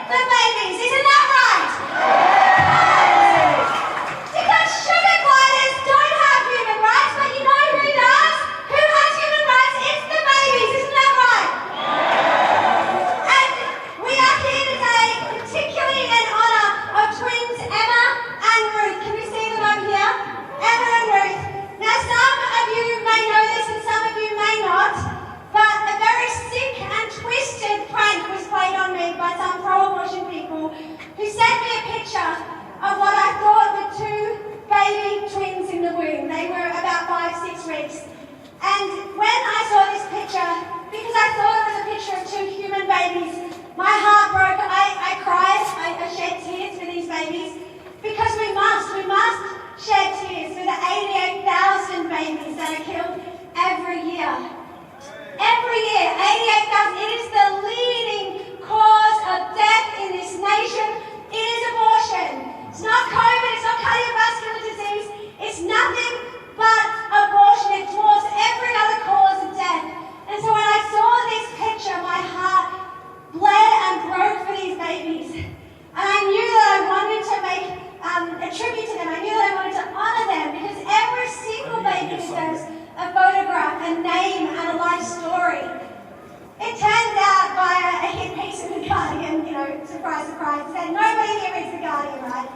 the babies. Isn't that right? Because sugar gliders don't have human rights, but you know who does? Who has human rights? It's the babies. Isn't that right? And we are here today, particularly in honour of twins Emma and Ruth. Can you see them over here? Emma and Ruth. Now, some of you may know this and some of you may not, but a very sick and twisted prank was played on me by some pro-abortion people who sent me a picture of what I thought were two baby twins in the womb. They were about 5-6 weeks. And when I saw this picture, because I thought it was a picture of two human babies, my heart broke. I cried. I shed tears for these babies because we must shed tears for the 88,000 babies that are killed every year. Every year, 88,000. It is the leading cause of death in this nation. It is abortion. It's not COVID, it's not cardiovascular disease. It's nothing but abortion. It dwarfs every other cause of death. And so when I saw this picture, my heart bled and broke for these babies. And I knew that I wanted to make a tribute to them. I knew that I wanted to honour them because every single baby deserves a photograph, a name, and a life story. It turns out via a hit piece in The Guardian, surprise, surprise, it said nobody here reads The Guardian, right?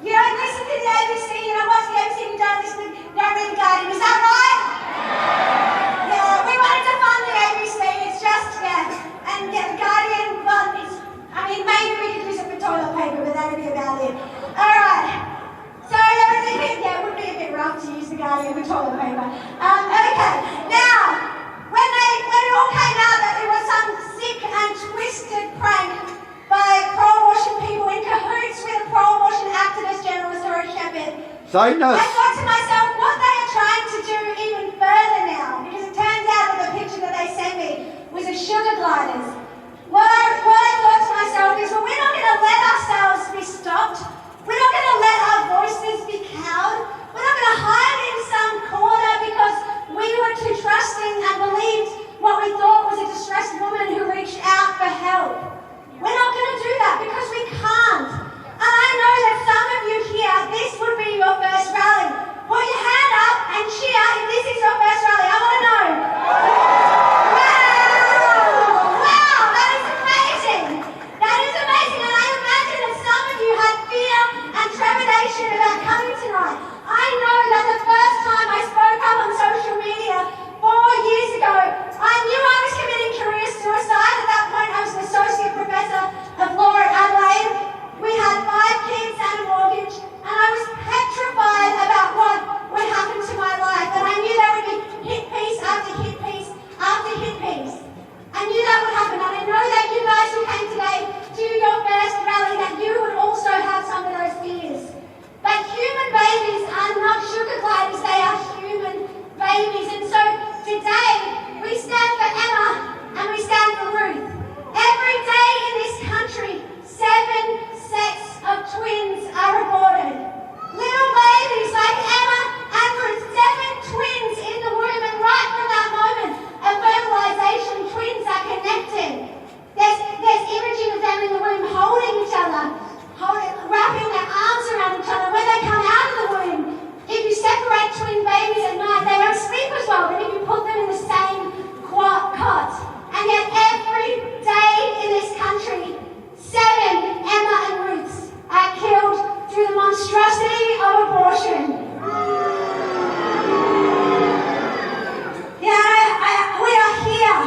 You don't listen to the ABC, you don't watch the ABC, you don't read The Guardian. Is that right? Yeah, we wanted to fund the ABC, it's just, and get The Guardian, maybe we could use it for toilet paper, but that would be about it. Alright, so that was it would be a bit rough to use The Guardian for toilet paper. Okay, now, when it all came out that it was some sick and twisted prank by pro-abortion people in cahoots with a pro-abortion activist journalist or a shepherd, I thought to myself, what they are trying to do even further now, because it turns out that the picture that they sent me was of sugar gliders. What I thought to myself is, well, we're not going to let ourselves be stopped. We're not going to let our voices be cowed. We're not going to hide in some corner because we were too trusting and believed what we thought was a distressed woman who reached out for help. We're not going to do that because we can't. And I know that some of you here, this would be your first rally. Put your hand up and cheer if this is your first rally. I want to know. Wow, that is amazing. That is amazing. And I imagine that some of you had fear and trepidation about coming tonight. I know that the first time I spoke up on social media 4 years ago, I knew I was committing career suicide. At that point, I was an associate professor of law at Adelaide. We had 5 kids and a mortgage, and I was petrified about what would happen to my life. And I knew there would be hit piece after hit piece after hit piece. I knew that would happen, and I know that you guys who came today to your first rally, that you would also have some of those fears. But human babies are not sugar gliders, they are human babies. And so today, we stand for Emma and we stand for Ruth. Every day in this country, 7 sets of twins are aborted. Little babies like Emma and Ruth, 7 twins in the womb, and right from that moment of fertilization, twins are connected. There's imaging of them in the womb holding each other, wrapping their arms around each other. When they come out of the womb, if you separate twin babies at night, they don't sleep as well, but if you put them in the same cot, and yet every day in this country, 7 Emma and Ruths are killed through the monstrosity of abortion. We are here.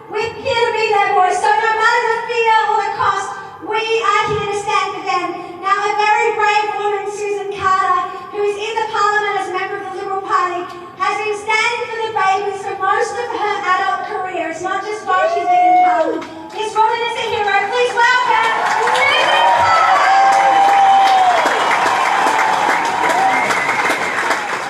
We're here to be their voice. So no matter the fear or the cost, we are here to stand for them. Now, a very brave woman, Susan Carter, who is in the Parliament as a member of the Liberal Party, has been standing for the babies for most of her adult career. It's not just while she's been in Parliament. This woman is a hero. Please welcome Susan Carter.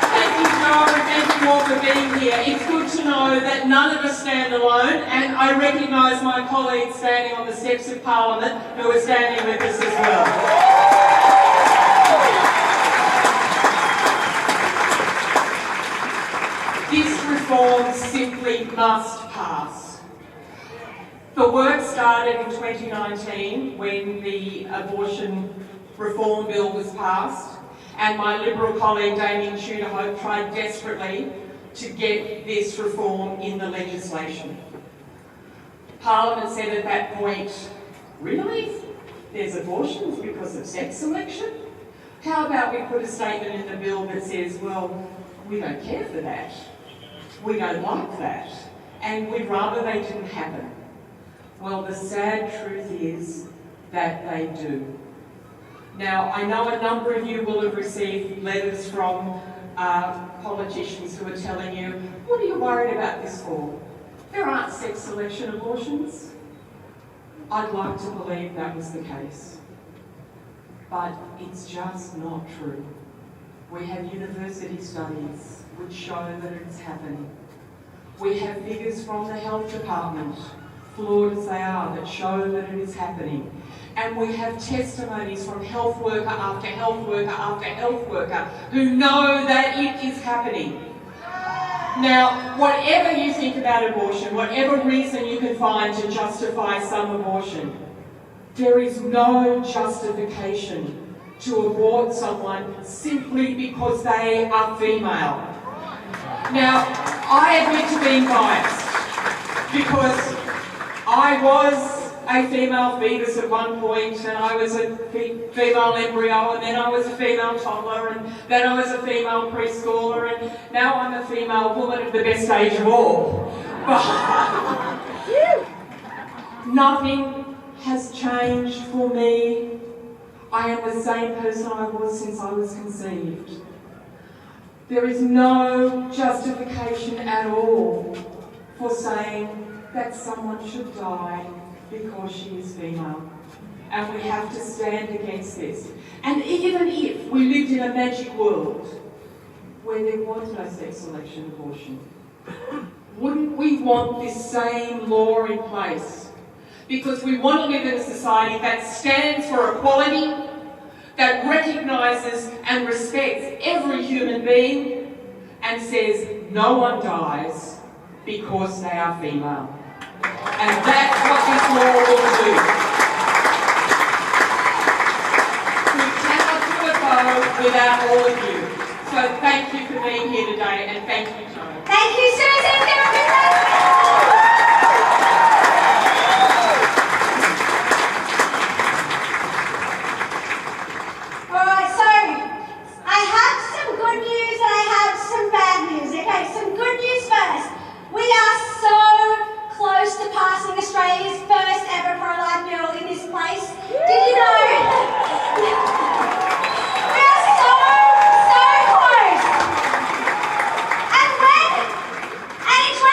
Thank you, Jo, and thank you all for being here. It's good to know that none of us stand alone, and I recognise my colleagues standing on the steps of Parliament who are standing with us as well. This reform simply must pass. For work started in 2019 when the abortion reform bill was passed, and my Liberal colleague Damien Tudor-Hope tried desperately to get this reform in the legislation. Parliament said at that point, really? There's abortions because of sex selection? How about we put a statement in the bill that says, well, we don't care for that. We don't like that. And we'd rather they didn't happen. Well, the sad truth is that they do. Now, I know a number of you will have received letters from politicians who are telling you, what are you worried about this for? There aren't sex selection abortions. I'd like to believe that was the case. But it's just not true. We have university studies which show that it's happening. We have figures from the health department, flawed as they are, that show that it is happening. And we have testimonies from health worker after health worker after health worker who know that it is happening. Now, whatever you think about abortion, whatever reason you can find to justify some abortion, there is no justification to abort someone simply because they are female. Now, I admit to being biased because I was a female fetus at one point, and I was a female embryo, and then I was a female toddler, and then I was a female preschooler, and now I'm a female woman of the best age of all. Nothing has changed for me. I am the same person I was since I was conceived. There is no justification at all for saying that someone should die because she is female. And we have to stand against this. And even if we lived in a magic world where there was no sex selection abortion, wouldn't we want this same law in place? Because we want to live in a society that stands for equality, that recognises and respects every human being, and says no one dies because they are female. And that's what this law will do. We cannot do it though without all of you. So thank you for being here today, and thank you, Joanna. Thank you, Susan. Alright, so I have some good news and I have some bad news. Okay, some good news first. We are so close to passing Australia's first ever pro-life bill in this place. Did you know? We are so close. And in 2019,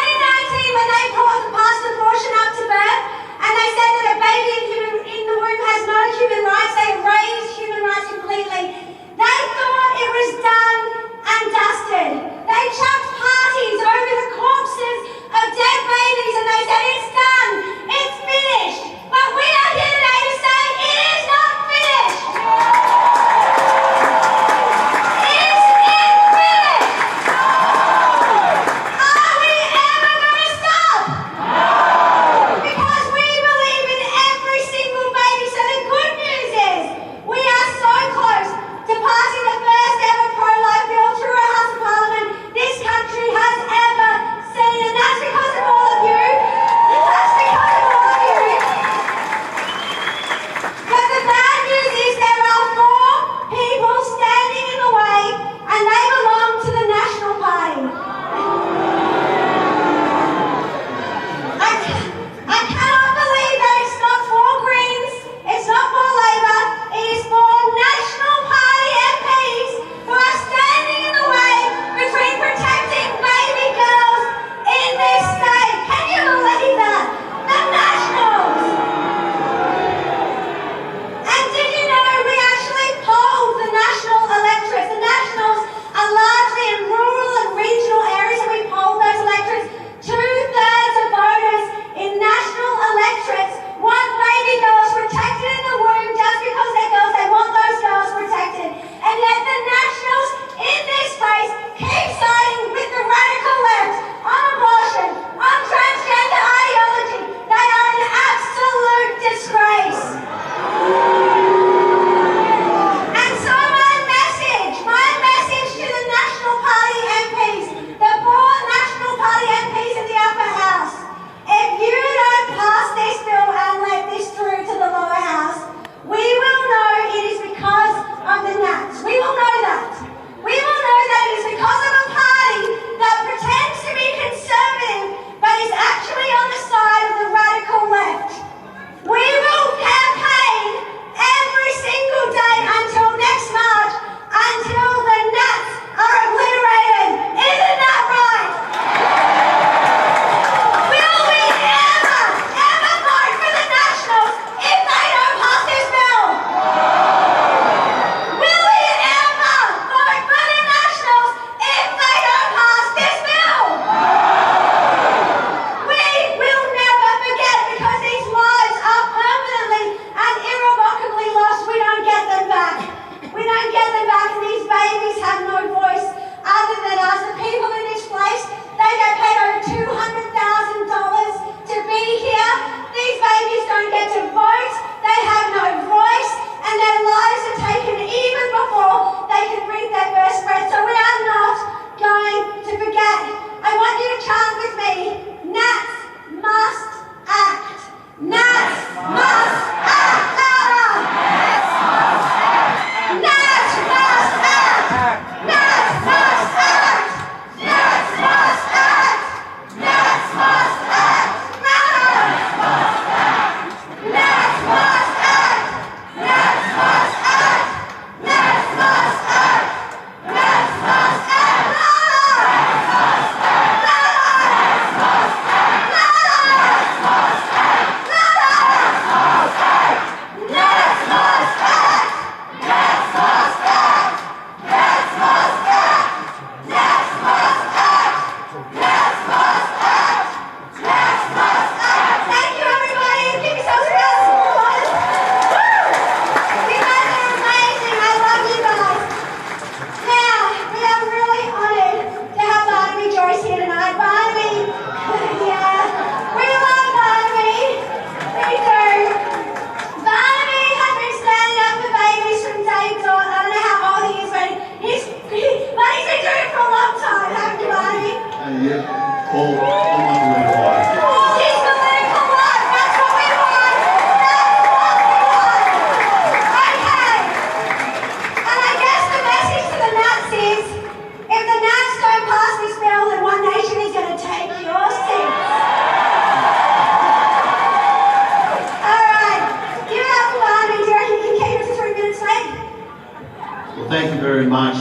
Thank you very much.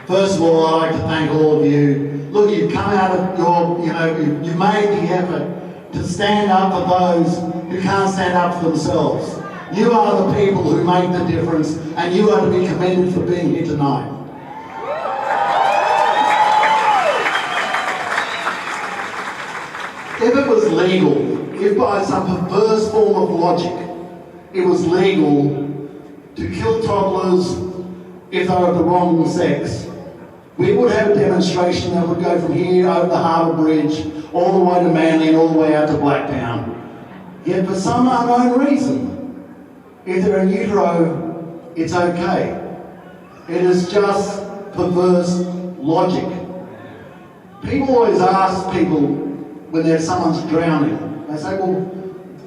First of all, I'd like to thank all of you. Look, you've come out of your, you made the effort to stand up for those who can't stand up for themselves. You are the people who make the difference, and you are to be commended for being here tonight. If it was legal, if by some perverse form of logic, it was legal to kill toddlers if they were of the wrong sex, we would have a demonstration that would go from here over the Harbour Bridge, all the way to Manly and all the way out to Blacktown. Yet for some unknown reason, if they're in utero, it's okay. It is just perverse logic. People always ask people when someone's drowning, they say, well,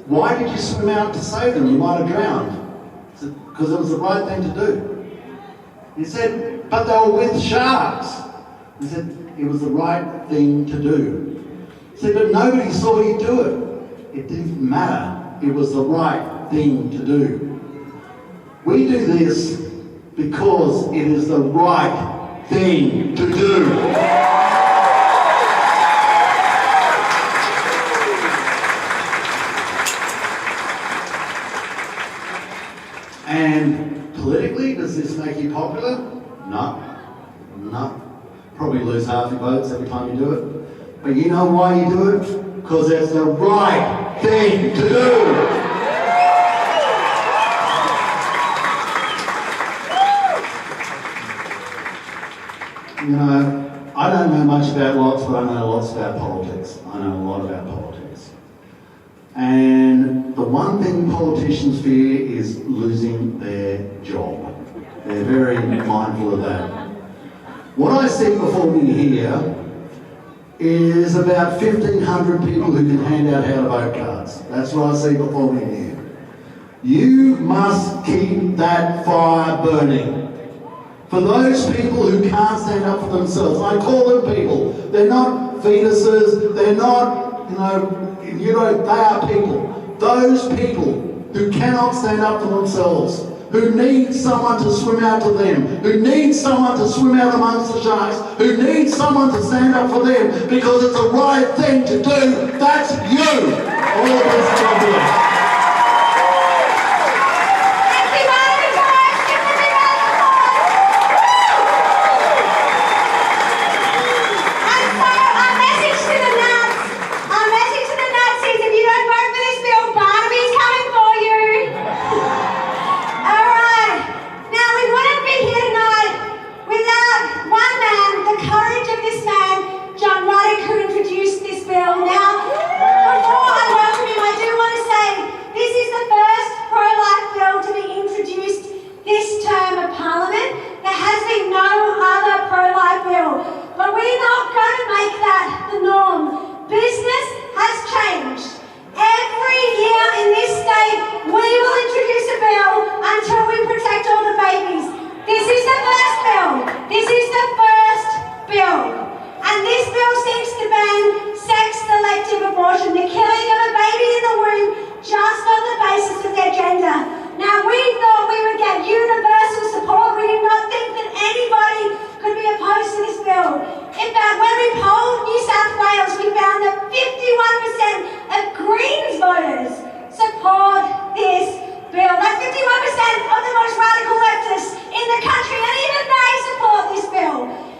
why did you swim out to save them? You might have drowned. I said, because it was the right thing to do. He said, but they were with sharks. He said, it was the right thing to do. He said, but nobody saw you do it. It didn't matter. It was the right thing to do. We do this because it is the right thing to do. And politically, does this make you popular? No. Probably lose half your votes every time you do it. But you know why you do it? Because it's the right thing to do. I don't know much about lots, but I know lots about politics. I know a lot about politics. And the one thing politicians fear is losing their job. They're very mindful of that. What I see before me here is about 1,500 people who can hand out how to vote cards. That's what I see before me here. You must keep that fire burning. For those people who can't stand up for themselves, I call them people. They're not fetuses, they're not, they are people. Those people who cannot stand up for themselves, who need someone to swim out to them, who need someone to swim out amongst the sharks, who need someone to stand up for them because it's the right thing to do. That's you. All of us are here. John Ruddick, who introduced this bill. Now, before I welcome him, I do want to say this is the first pro-life bill to be introduced this term of Parliament. There has been no other pro-life bill, but we're not going to make that the norm. Business has changed. Every year in this state, we will introduce a bill until we protect all the babies. This is the first bill. This is the first bill. And this bill seeks to ban sex-selective abortion, the killing of a baby in the womb just on the basis of their gender. Now, we thought we would get universal support. We did not think that anybody could be opposed to this bill. In fact, when we polled New South Wales, we found that 51% of Greens voters support this bill. That's 51% of the most radical leftists in the country, and even they support this bill.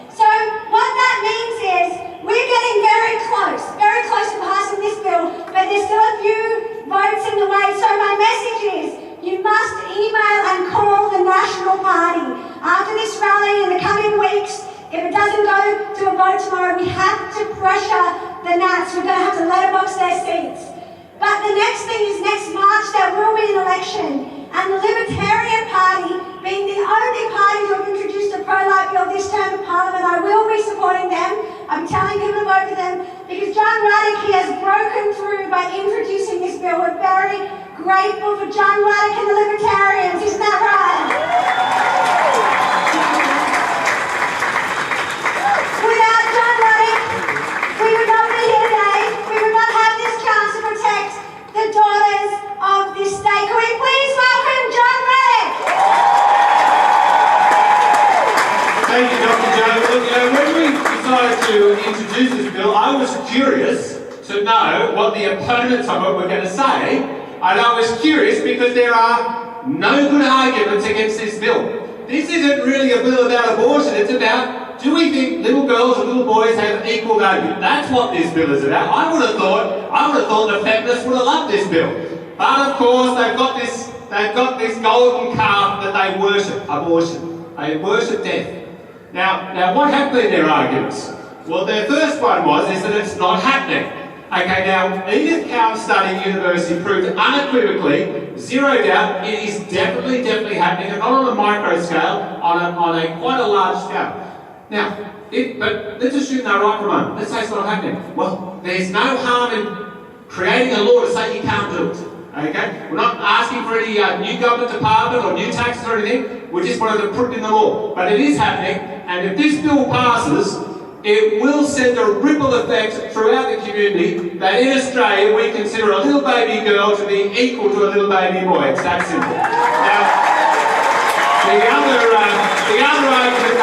So what that means is we're getting very close to passing this bill, but there's still a few votes in the way. So my message is you must email and call the National Party. After this rally in the coming weeks, if it doesn't go to a vote tomorrow, we have to pressure the Nats. We're going to have to letterbox their seats. But the next thing is next March there will be an election. And the Libertarian Party, being the only party to have introduced a pro-life bill this term of Parliament, I will be supporting them. I'm telling people to vote for them because John Ruddick, he has broken through by introducing this bill. We're very grateful for John Ruddick and the Libertarians, isn't that right? Without John Ruddick, we would not be here today. We would not have this chance to protect the daughters of this state. Can we please welcome John Ruddick? Thank you, Dr. Joe. Look, when we decided to introduce this bill, I was curious to know what the opponents of it were going to say, and I was curious because there are no good arguments against this bill. This isn't really a bill about abortion, it's about, do we think little girls and little boys have equal value? That's what this bill is about. I would have thought the feminists would have loved this bill. But of course, they've got this golden calf that they worship, abortion. They worship death. Now what happened in their arguments? Well, their first one is that it's not happening. Okay, now, Edith Cowan's study at university proved unequivocally, zero doubt, it is definitely happening, and not on a micro scale, on a quite a large scale. Now, but let's assume they're right for a moment. Let's say it's not happening. Well, there's no harm in creating a law to say you can't do it. Okay? We're not asking for any new government department or new taxes or anything. We just wanted to put it in the law. But it is happening, and if this bill passes, it will send a ripple effect throughout the community that in Australia we consider a little baby girl to be equal to a little baby boy. It's that simple. Now, the other argument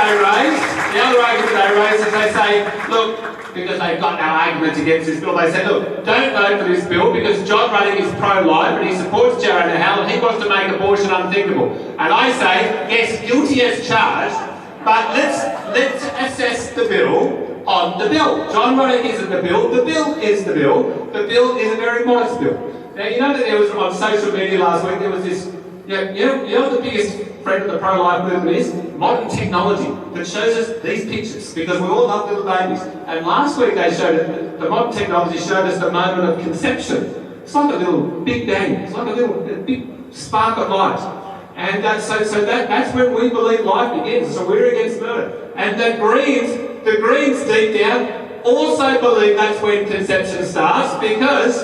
they raise is they say, look, because they've got no argument against this bill, they say, look, don't vote for this bill because John Ruddick is pro-life and he supports Joanna Howe and he wants to make abortion unthinkable. And I say, yes, guilty as charged, but let's assess the bill on the bill. John Ruddick isn't the bill is the bill. The bill is a very modest bill. Now, you know that there was on social media last week, there was this, you know what the biggest threat of the pro-life movement is? Modern technology that shows us these pictures, because we all love little babies. And last week they showed it, the modern technology showed us the moment of conception. It's like a little big bang, it's like a big spark of light. And so that's when we believe life begins. So we're against murder. And the Greens deep down also believe that's when conception starts, because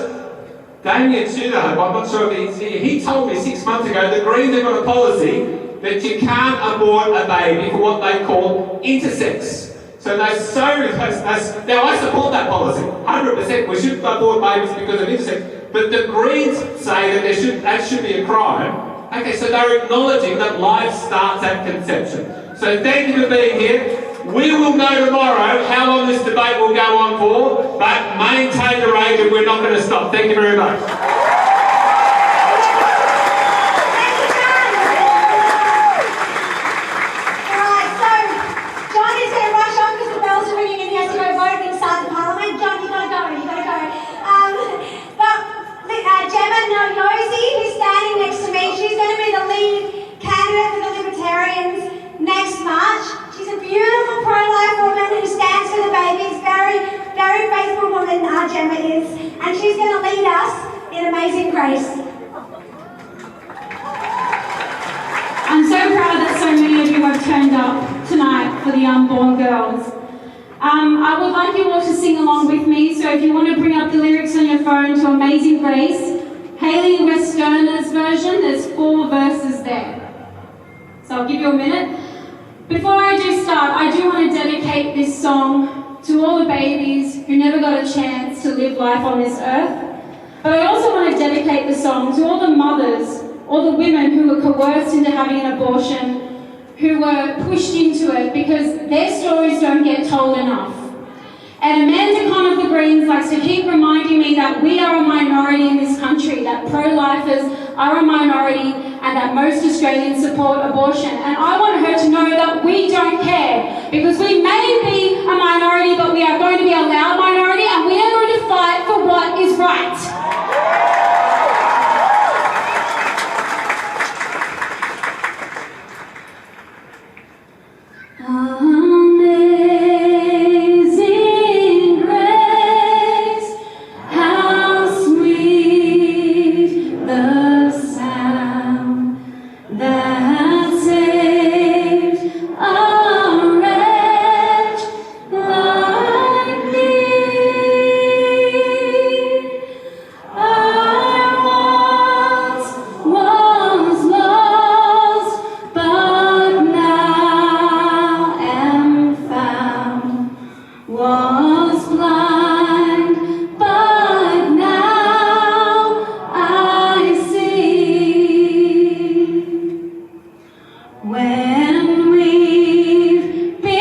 Damien Tudor, I'm not sure if he's here, he told me 6 months ago the Greens have got a policy that you can't abort a baby for what they call intersex. So now I support that policy, 100%. We shouldn't abort babies because of intersex. But the Greens say that that should be a crime. Okay, so they're acknowledging that life starts at conception. So thank you for being here. We will know tomorrow how long this debate will go on for, but maintain the rate and we're not going to stop. Thank you very much. Who's standing next to me, she's going to be the lead candidate for the Libertarians next March. She's a beautiful pro-life woman who stands for the babies, very faithful woman, Gemma is, and she's going to lead us in Amazing Grace. I'm so proud that so many of you have turned up tonight for the unborn girls. I would like you all to sing along with me, so if you want to bring up the lyrics on your phone to Amazing Grace, Hayley Westerner's version, there's 4 verses there. So I'll give you a minute. Before I do start, I do want to dedicate this song to all the babies who never got a chance to live life on this earth. But I also want to dedicate the song to all the mothers, all the women who were coerced into having an abortion, who were pushed into it because their stories don't get told enough. And Amanda Conn of the Greens likes to keep reminding me that we are a minority in this country, that pro-lifers are a minority and that most Australians support abortion. And I want her to know that we don't care, because we may be a minority, but we are going to be a loud minority and we are going to fight for what is right. When we've been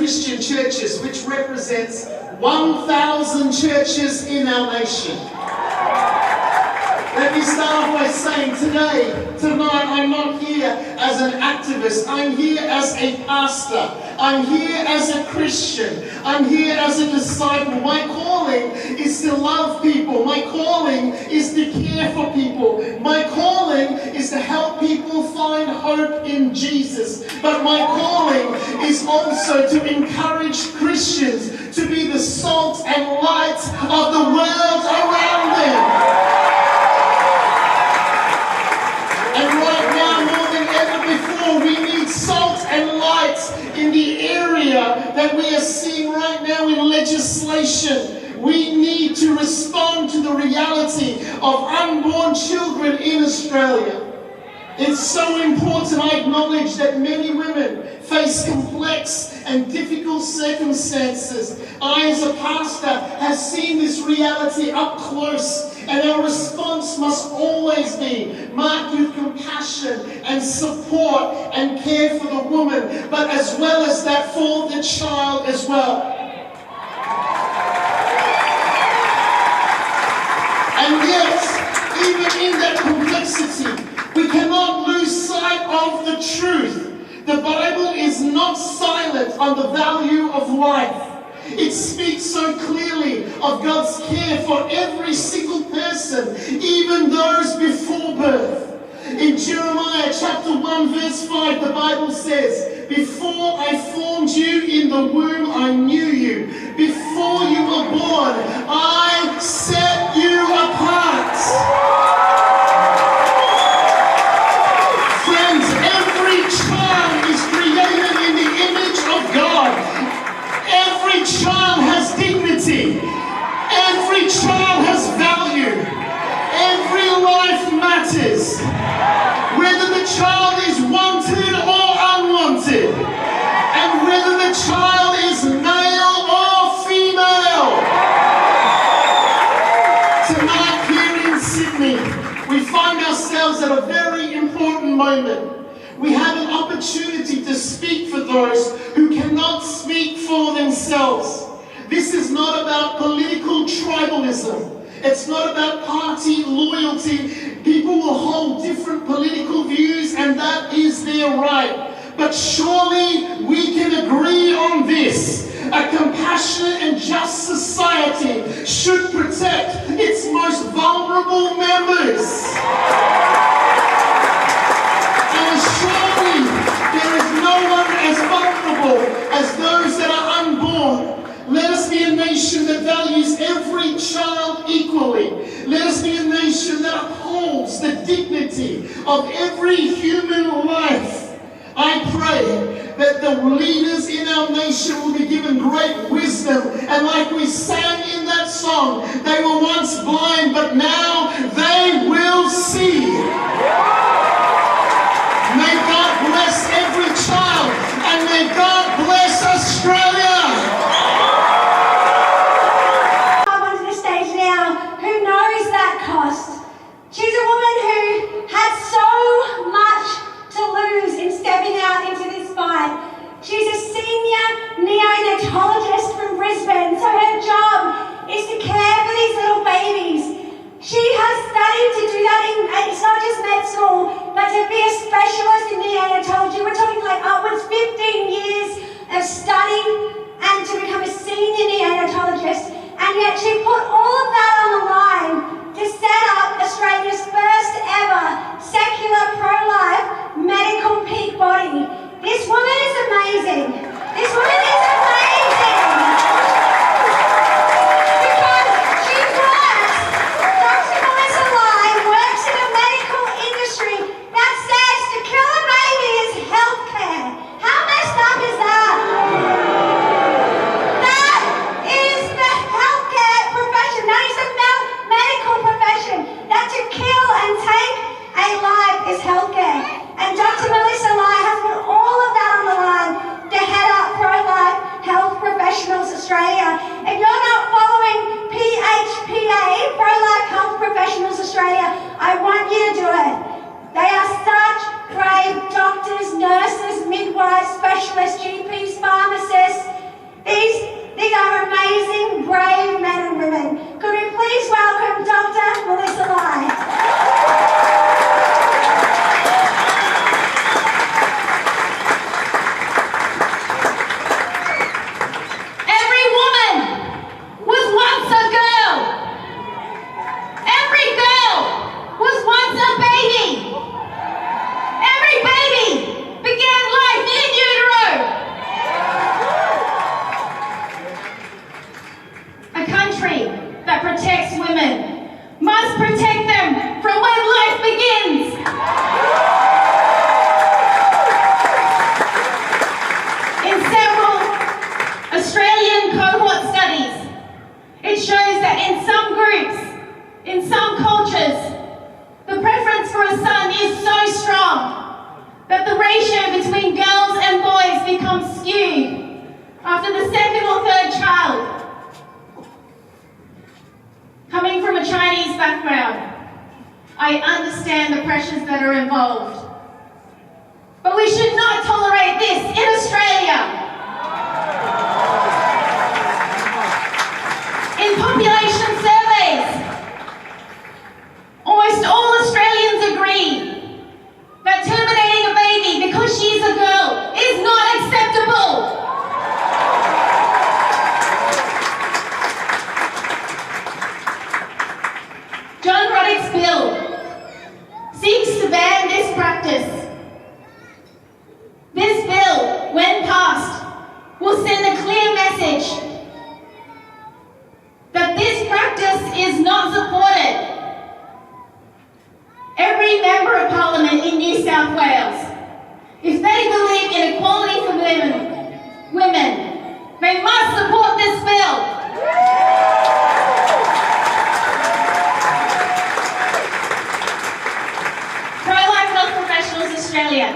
Christian churches, which represents 1,000 churches in our nation. Let me start off by saying tonight, I'm not here as an activist. I'm here as a pastor. I'm here as a Christian. I'm here as a disciple. My calling is to love people. My calling is to care for people. My calling is to help people find hope in Jesus. But my calling is also to encourage Christians to be the salt and light of the world around them. And right now, more than ever before, we need salt and light in the area that we are seeing right now in legislation. We need to respond to the reality of unborn children in Australia. It's so important. I acknowledge that many women face complex and difficult circumstances. I, as a pastor, have seen this reality up close. And our response must always be marked with compassion and support and care for the woman, but as well as that for the child as well. And yet, even in that complexity, we cannot lose sight of the truth. The Bible is not silent on the value of life. It speaks so clearly of God's care for every single person, even those before birth. In Jeremiah chapter 1 verse 5, the Bible says, "Before I formed you in the womb, I knew you. Before you were born, I set you apart." Friends, every child is created in the image of God. Every child has dignity. Every child has value. Every life matters. Whether the child is wanted or unwanted. And whether the child is male or female. Tonight here in Sydney, we find ourselves at a very important moment. We have an opportunity to speak for those who cannot speak for themselves. This is not about political tribalism. It's not about party loyalty. People will hold different political views, and that is their right. But surely we can agree on this. A compassionate and just society should protect its most vulnerable members. Surely there is no one as vulnerable as those that are unborn. Let us be a nation that values every child equally. Let us be a nation that upholds the dignity of every human life. I pray that the leaders in our nation will be given great wisdom, and like we sang in that song, they were once blind, but now they will see. May God bless every child, and may God bless Australia. Come onto the stage now, who knows that cost. She's a woman who had so much to lose in stepping out into this fight. She's a senior neonatologist from Brisbane, so her job is to care for these little babies. She has studied to do that it's not just med school, but to be a specialist in neonatology. We're talking like upwards 15 years of study and to become a senior neonatologist. And yet she put all of that on the line to set up Australia's first ever secular pro-life medical peak body. This woman is amazing. This woman is amazing. Because she works in a medical industry that says to kill a baby is healthcare. How messed up is that? That is the healthcare profession. That is the medical profession. That to kill and take a life is healthcare. And Dr. Melissa Lai has put all of that on the line to head up Pro-Life Health Professionals Australia. If you're not following PHPA, Pro-Life Health Professionals Australia, I want you to do it. They are such brave doctors, nurses, midwives, specialists, GPs, pharmacists, These are amazing, brave men and women. Could we please welcome Dr. Melissa Lai?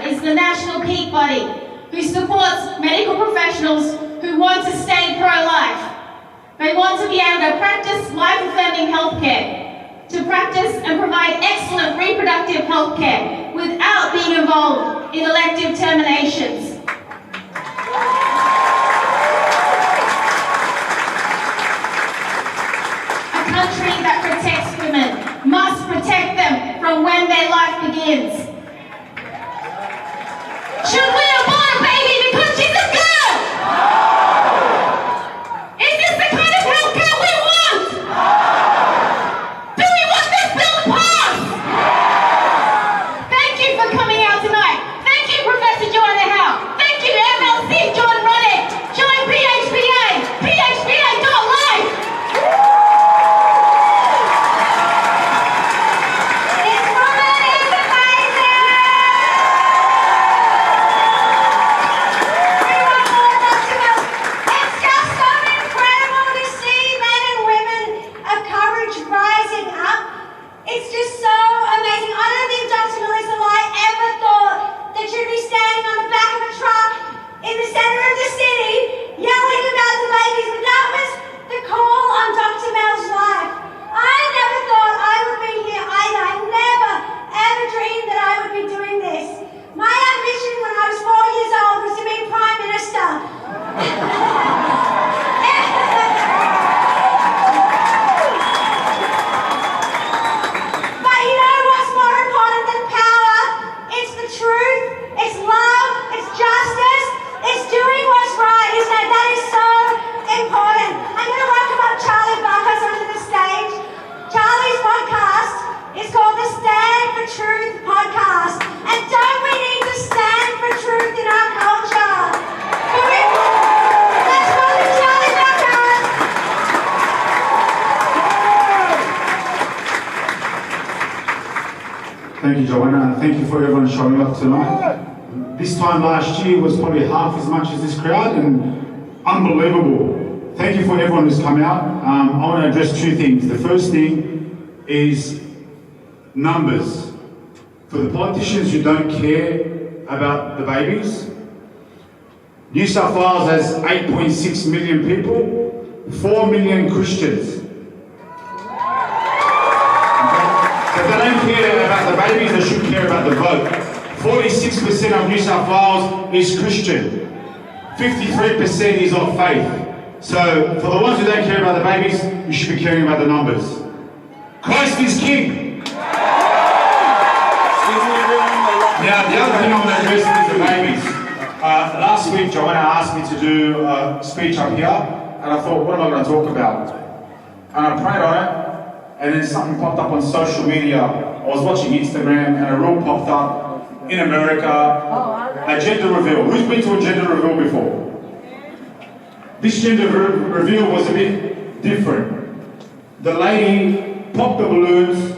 Is the national peak body who supports medical professionals who want to stay pro-life. They want to be able to practice life-affirming healthcare, to practice and provide excellent reproductive healthcare without being involved in elective terminations. A country that protects women must protect them from when their life begins. Should we abort a baby because she's a girl? Is this the kind of healthcare we want? Do we want this bill to pass? Thank you for coming out tonight. Thank you, Professor Joanna Howe. Thank you, MLC John Ruddick. Join PHPA, phpa.life. Thank you, Joanna, and thank you for everyone showing up tonight. This time last year was probably half as much as this crowd, and unbelievable. Thank you for everyone who's come out. I want to address two things. The first thing is numbers. For the politicians who don't care about the babies, New South Wales has 8.6 million people, 4 million Christians. If they don't care about the babies, they should care about the vote. 46% of New South Wales is Christian. 53% is of faith. So, for the ones who don't care about the babies, you should be caring about the numbers. Christ is King. Now, the other thing I'm going to address is the babies. Last week, Joanna asked me to do a speech up here, and I thought, what am I going to talk about? And I prayed on it, and then something popped up on social media. I was watching Instagram, and a rule popped up in America, a gender reveal. Who's been to a gender reveal before? This gender reveal was a bit different. The lady popped the balloons,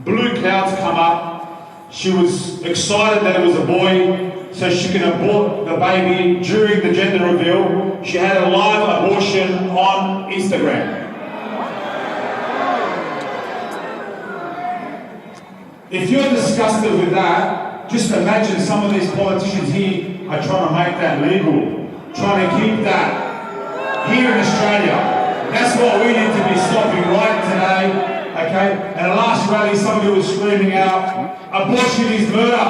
blue clouds come up. She was excited that it was a boy, so she can abort the baby during the gender reveal. She had a live abortion on Instagram. If you're disgusted with that, just imagine some of these politicians here are trying to make that legal, trying to keep that here in Australia. That's what we need to be stopping right today, okay? At the last rally, somebody was screaming out, abortion is murder.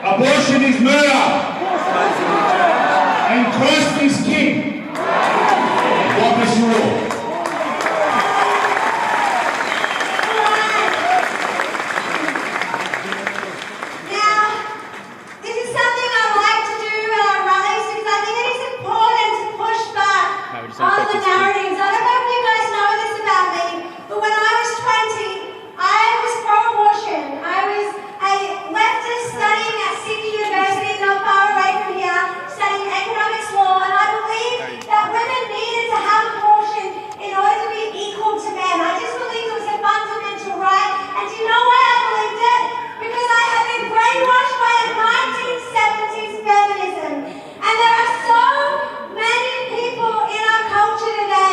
Abortion is murder. And Christ is King. God bless you all. On the narratives. I don't know if you guys know this about me, but when I was 20, I was pro-abortion. I was a leftist studying at Sydney University, not far away from here, studying economics law, and I believed that women needed to have abortion in order to be equal to men. I just believed it was a fundamental right, and do you know why I believed it? Because I had been brainwashed by a 1970s feminism, and there are so many people in our culture today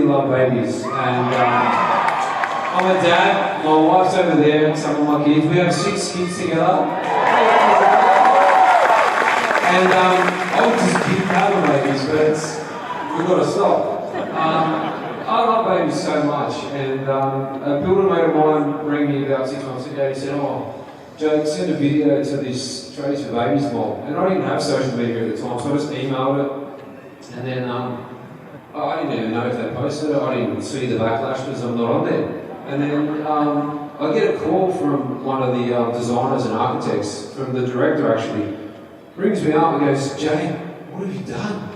love babies, and I'm a dad. My wife's over there, some of my kids. We have 6 kids together. And I would just keep having babies, but we've got to stop. I love babies so much, and a builder mate of mine rang me about 6 months ago. He said, "Oh, Joe, send a video to this Tradies for Babies mob." And I didn't have social media at the time, so I just emailed it. And then I didn't even know if they posted it. I didn't see the backlash because I'm not on there. And then I get a call from one of the designers and architects, from the director actually, rings me up and goes, "Jay, what have you done?"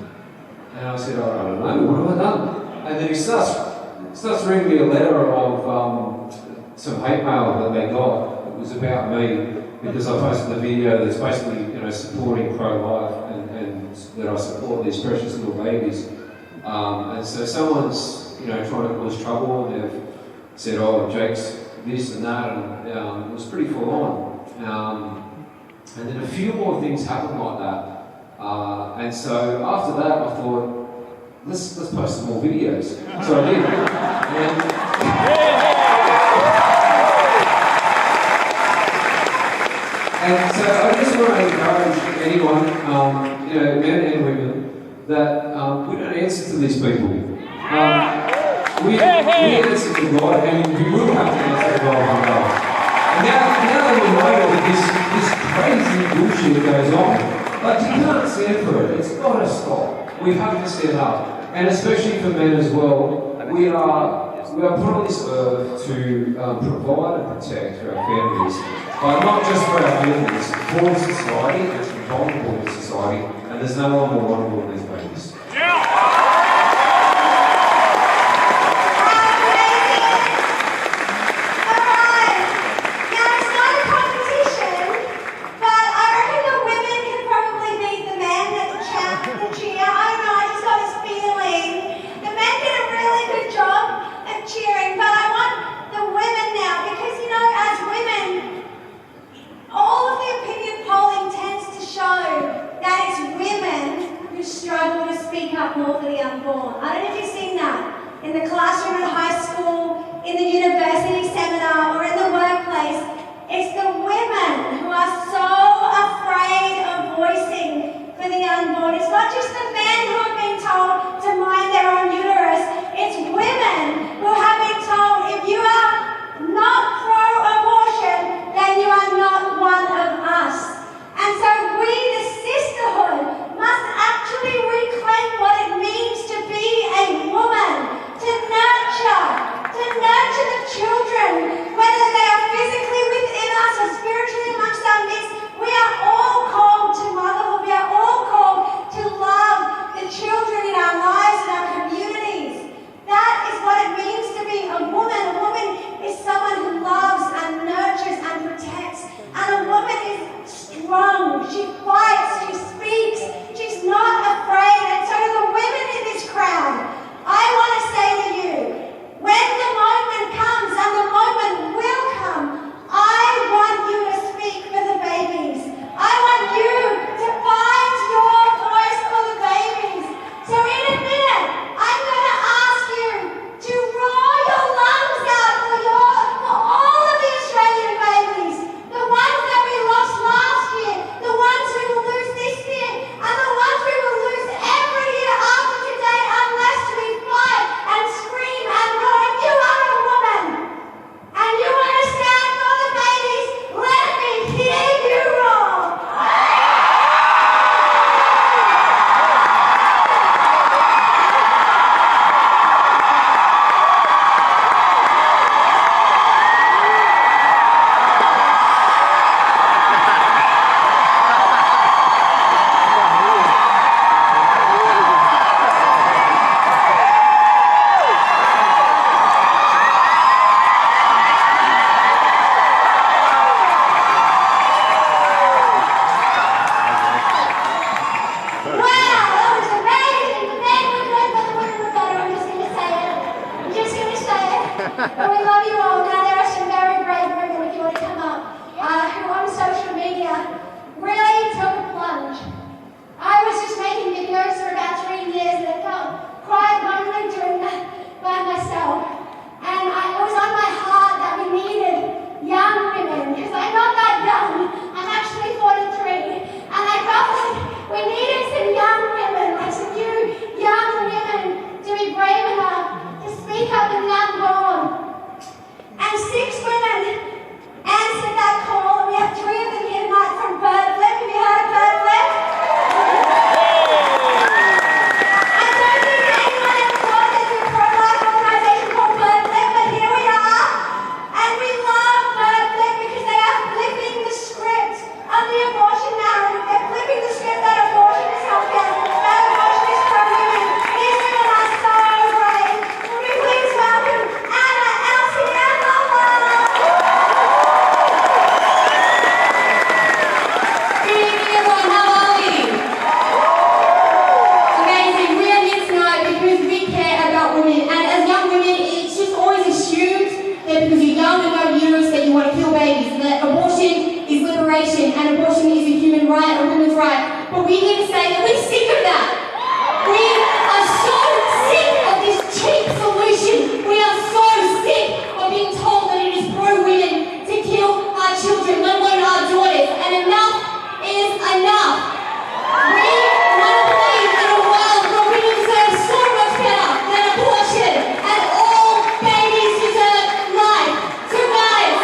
And I said, "I don't know, what have I done?" And then he starts reading me a letter of some hate mail that they got. It was about me because I posted the video that's basically, supporting pro-life and that I support these precious little babies. And so someone's, trying to cause trouble, and they've said, "Oh, Jake's this and that," and it was pretty full on. And then a few more things happened like that. And so after that, I thought, let's post some more videos. So I did. And so I just want to encourage anyone, men and women, that we don't answer to these people. We answer to God, and we will have to answer to God one day. And now that we know that this crazy bullshit goes on, you can't stand for it. It's got to stop. We have to stand up. And especially for men as well, we are put on this earth to provide and protect our families, but not just for our families, for society, and for vulnerable in society, and there's no one more vulnerable than these babies. More for the unborn. I don't know if you've seen that in the classroom at high school, in the university seminar, or in the workplace. It's the women who are so afraid of voicing for the unborn. It's not just the men who have been told to mind their own uterus. It's women who have been told, if you are not pro-abortion, then you are not one of us. And so we, the sisterhood, must actually reclaim what it means to be a woman, to nurture the children, whether they are physically within us or spiritually amongst our midst. We are all called to motherhood. We are all called to love the children in our lives and our communities. That is what it means to be a woman. A woman is someone who loves and nurtures and protects. And a woman is strong. She fights. She speaks. She's not afraid. And so to the women in this crowd, I want to say to you, when the moment comes, and the moment will come, I want you to speak for the babies. I want you to find your voice for the babies. So in a minute, I'm going to ask you to roar your lungs out for all of the Australian babies, the ones that we lost last year, the ones we will lose this year, and the ones we will lose every year after today unless we fight and scream and roar. You are a woman, and you want to stand for the babies. Let me hear you roar. by myself. And it was on my heart that we needed young women, because I'm not that young. I'm actually 43. And I felt like we needed some young women, like some new young women to be brave enough to speak up in the unborn. And 6 women answered that call, and we have 3 of them here tonight from Barnaby. Have you heard of Barnaby? I don't think anyone ever thought there'd be a pro-life organisation called Barnaby, but here we are. And we love Barnaby because they are flipping the script on the abortion narrative. They're flipping the script that abortion is healthcare, that abortion is pro-women. These women are so brave. Will we please welcome Anna, Elsie, and Lola? Good evening, everyone. How are we? Amazing. We are here tonight because we care about women. And as young women, it's just always assumed that because you're young and you have a uterus that you want to kill babies, that abortion is liberation and abortion is a human right, a woman's right. But we're here to say that we're sick of that. We are so sick of this cheap solution. We are so sick of being told that it is pro-women to kill our children, let alone our daughters. And enough is enough. We want to believe in a world where women deserve so much better than abortion, and all babies deserve life. So guys,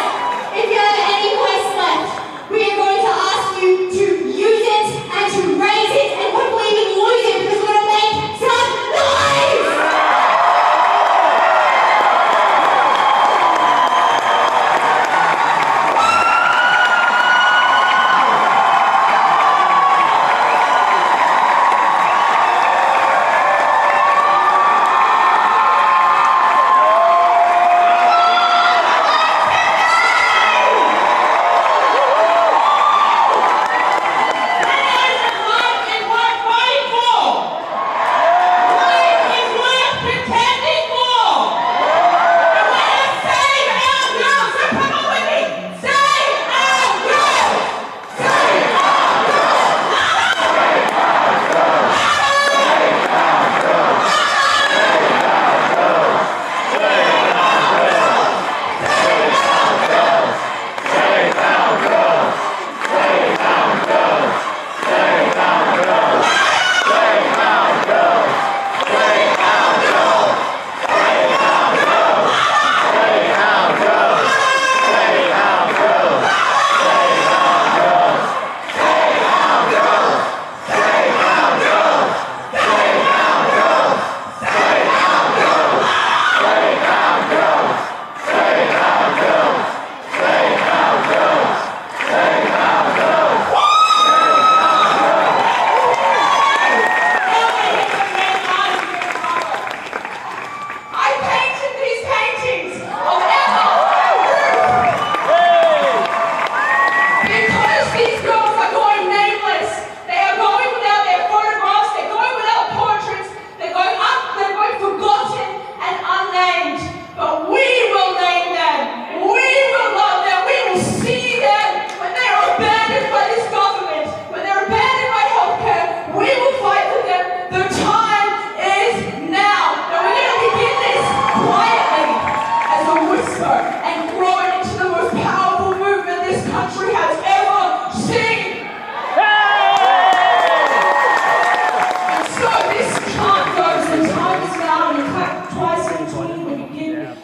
if you have any voice left, we are going to ask you to use it and to raise it, and hopefully even lose it, because we're going to make some noise!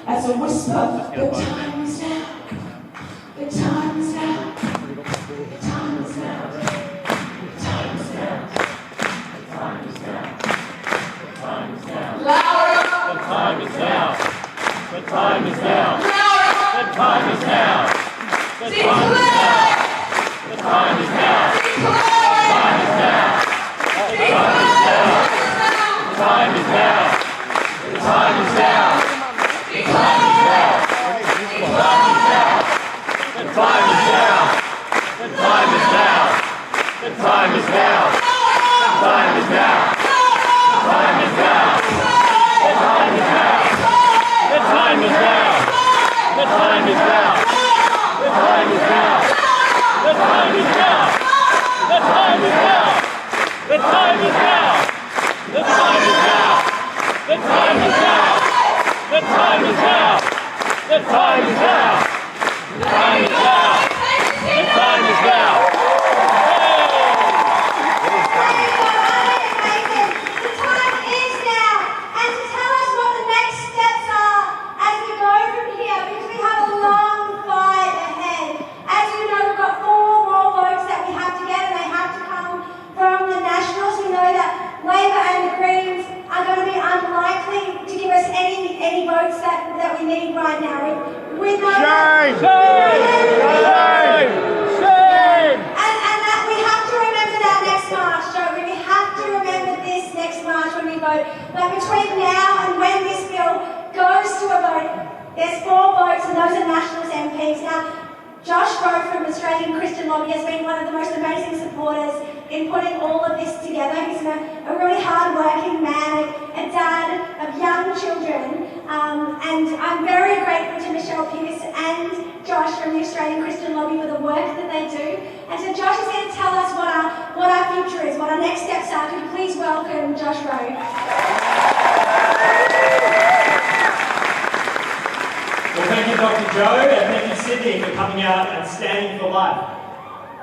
As a whisper, the time is now. The time is now. The time is now. The time is now. The time is now. The time is now. Louder. The time is now. The time is now. Louder. The time is now. The time is now. The time is now. The time is now. The time is now. The time is now. The time is now. The time is now. The time is now. The time is now. The time is now. The time is now. The time is now. The time is now. The time is now. The time is now. The time is now. we know that. And that we have to remember that next March, don't we? We have to remember this next March when we vote. But between now and when this bill goes to a vote, there's 4 votes and those are Nationals MPs. Now, Josh Rowe from Australian Christian Lobby has been one of the most amazing supporters in putting all of this together. He's a really hard-working man, a dad of young children, and I'm very grateful to Michelle Pearce and Josh from the Australian Christian Lobby for the work that they do. And so Josh is going to tell us what our future is, what our next steps are. Could you please welcome Josh Rowe? Well, thank you, Dr. Joe, and thank you, Sydney, for coming out and standing for life.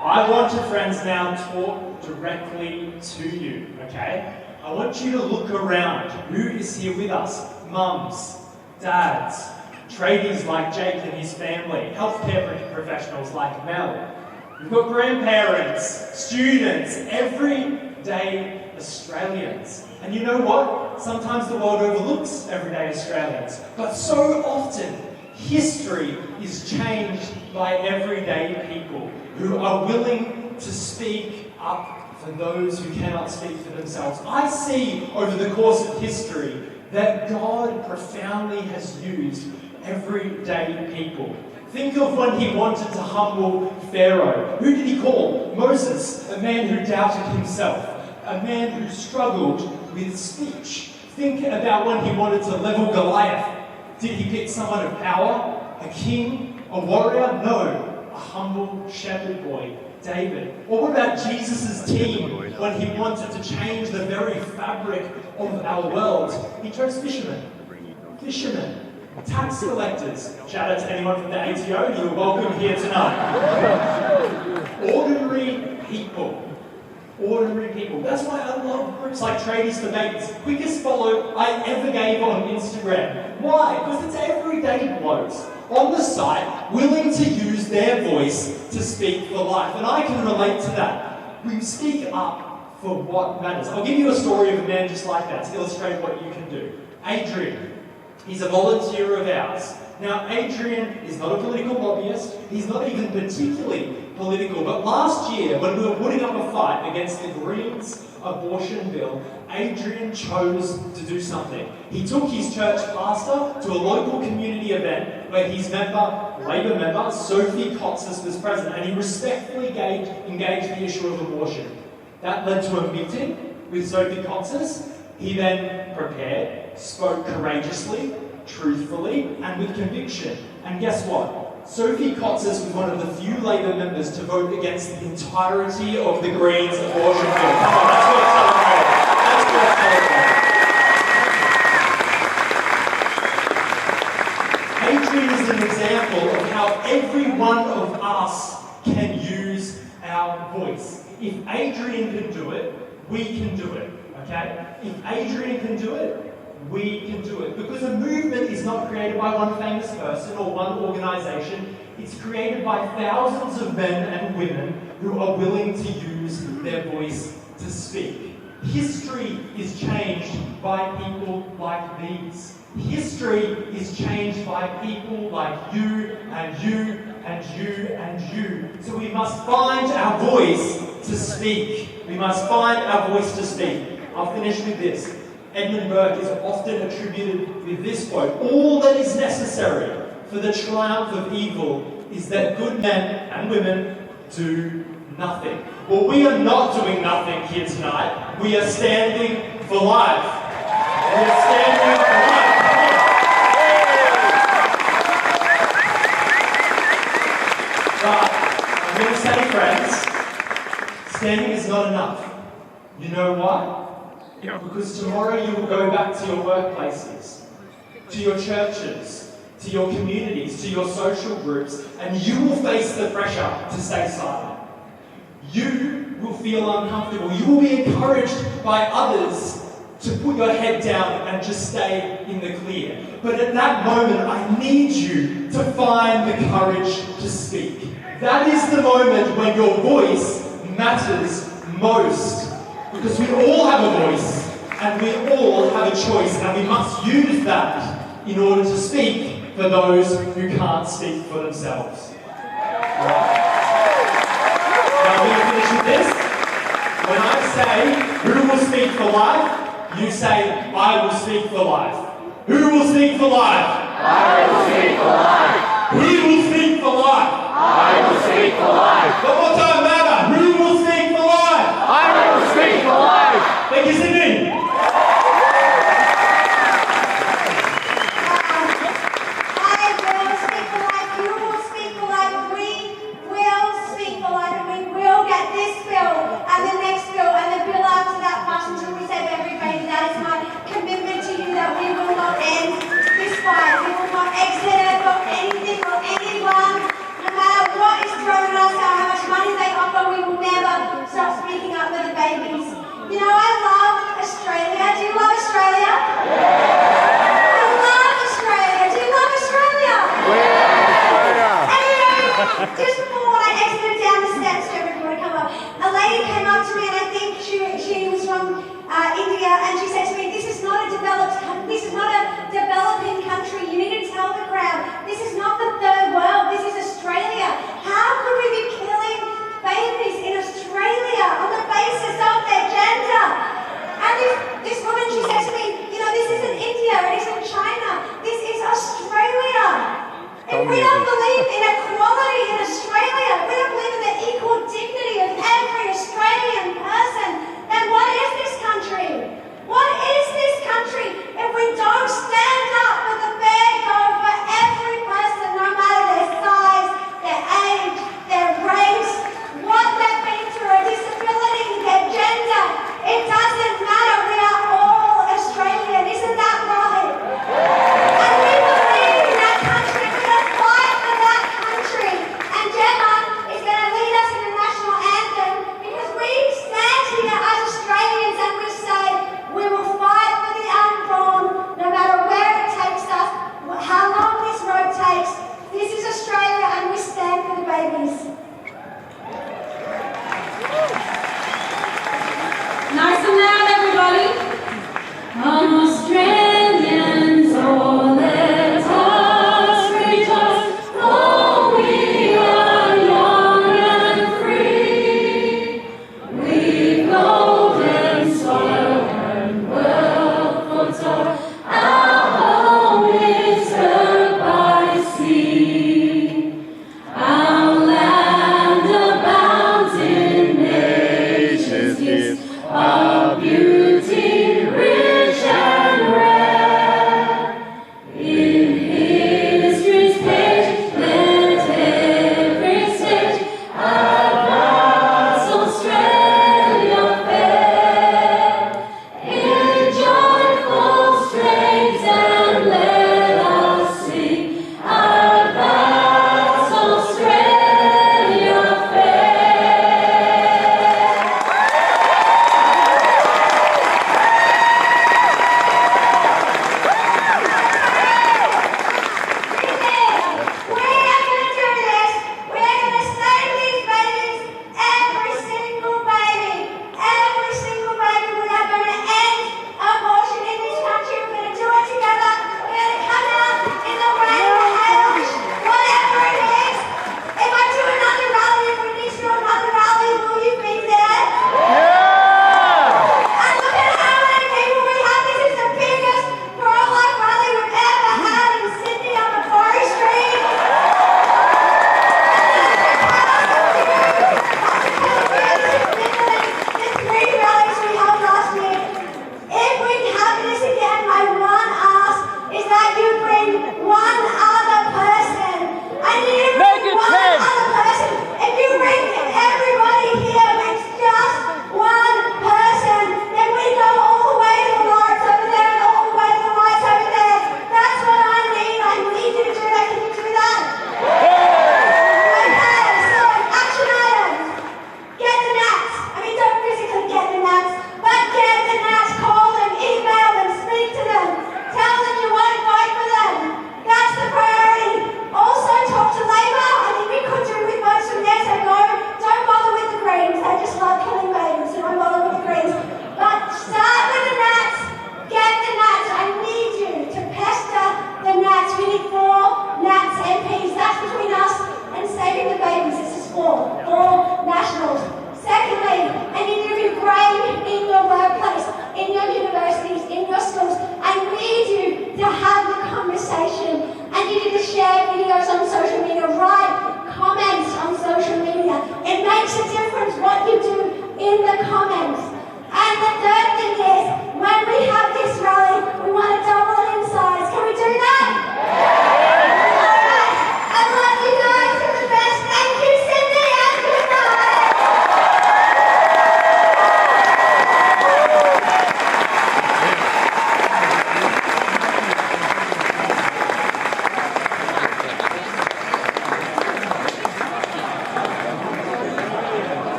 I want you, friends, now talk directly to you, okay? I want you to look around. Who is here with us? Mums, dads, tradies like Jake and his family, healthcare professionals like Mel. We've got grandparents, students, everyday Australians. And you know what? Sometimes the world overlooks everyday Australians, but so often history is changed by everyday people who are willing to speak up for those who cannot speak for themselves. I see over the course of history that God profoundly has used everyday people. Think of when he wanted to humble Pharaoh. Who did he call? Moses, a man who doubted himself, a man who struggled with speech. Think about when he wanted to level Goliath. Did he pick someone of power? A king? A warrior? No. A humble shepherd boy, David. Or what about Jesus' team when he wanted to change the very fabric of our world? He chose fishermen, tax collectors. Shout out to anyone from the ATO, you're welcome here tonight. Ordinary people. Ordinary people. That's why I love groups like Tradies for Babies. Quickest follow I ever gave on Instagram. Why? Because it's everyday blokes on the site willing to use their voice to speak for life. And I can relate to that. We speak up for what matters. I'll give you a story of a man just like that to illustrate what you can do. Adrian. He's a volunteer of ours. Now, Adrian is not a political lobbyist. He's not even particularly political. But last year, when we were putting up a fight against the Greens abortion bill, Adrian chose to do something. He took his church pastor to a local community event where his Labor member, Sophie Kotsis, was present, and he respectfully engaged the issue of abortion. That led to a meeting with Sophie Kotsis. He then prepared, spoke courageously, truthfully, and with conviction. And guess what? Sophie Kotsis was one of the few Labor members to vote against the entirety of the Greens abortion bill. Come on, that's worth celebrating. That's worth celebrating. Adrian is an example of how every one of us can use our voice. If Adrian can do it, we can do it. Okay? If Adrian can do it, we can do it. Because a movement is not created by one famous person or one organisation. It's created by thousands of men and women who are willing to use their voice to speak. History is changed by people like these. History is changed by people like you and you and you and you. So we must find our voice to speak. We must find our voice to speak. I'll finish with this. Edmund Burke is often attributed with this quote: all that is necessary for the triumph of evil is that good men and women do nothing. Well, we are not doing nothing here tonight. We are standing for life. We are standing for life. But I'm going to say, friends, standing is not enough. You know why? Because tomorrow you will go back to your workplaces, to your churches, to your communities, to your social groups, and you will face the pressure to stay silent. You will feel uncomfortable. You will be encouraged by others to put your head down and just stay in the clear. But at that moment, I need you to find the courage to speak. That is the moment when your voice matters most. Because we all have a voice, and we all have a choice, and we must use that in order to speak for those who can't speak for themselves. Now I'm going to finish with this. When I say, who will speak for life, you say, I will speak for life. Who will speak for life? I will speak for life. Who will speak for life? I will speak for life. One more time, louder. Who will speak for life? I will speak for life. Thank you, Sydney. And the next bill, and the bill after that passed until we save every baby. That is my commitment to you, that we will not end this fight. We will not exit it or anything or anyone. No matter what is thrown at us, how much money they offer, we will never stop speaking up for the babies. You know, I love Australia. Do you love Australia? Yeah. I love Australia. Do you love Australia? Yeah. And you know, just before when I exited down the steps, a lady came up to me, and I think she was from India, and she said to me, this is not a developing country. You need to tell the crowd, this is not